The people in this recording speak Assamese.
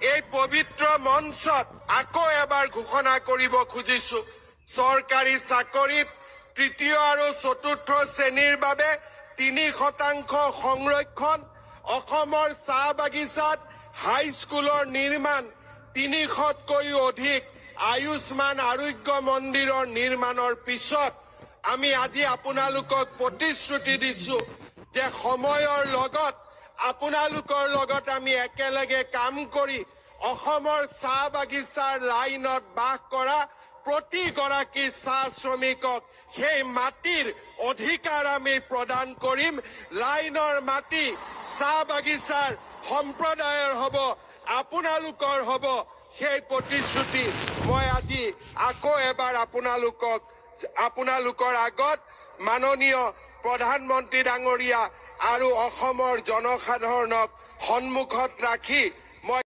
এই পবিত্ৰ মঞ্চত আকৌ এবাৰ ঘোষণা কৰিব খুজিছো, চৰকাৰী চাকৰিত তৃতীয় আৰু চতুৰ্থ শ্ৰেণীৰ বাবে 3% সংৰক্ষণ, অসমৰ চাহ বাগিচাত হাইস্কুলৰ নিৰ্মাণ, 300তকৈও অধিক আয়ুষ্মান আৰোগ্য মন্দিৰৰ নিৰ্মাণৰ পিছত আমি আজি আপোনালোকক প্ৰতিশ্ৰুতি দিছো যে সময়ৰ লগত আপোনালোকৰ লগত আমি একেলগে কাম কৰি অসমৰ চাহ বাগিচাৰ লাইনত বাস কৰা প্ৰতিগৰাকী চাহ শ্ৰমিকক সেই মাটিৰ অধিকাৰ আমি প্ৰদান কৰিম। লাইনৰ মাটি চাহ বাগিচাৰ সম্প্ৰদায়ৰ হ'ব, আপোনালোকৰ হ'ব। সেই প্ৰতিশ্ৰুতি মই আজি আকৌ এবাৰ আপোনালোকৰ আগত মাননীয় প্ৰধানমন্ত্ৰী ডাঙৰীয়া আৰু অসমৰ জনসাধাৰণক সন্মুখত ৰাখি মই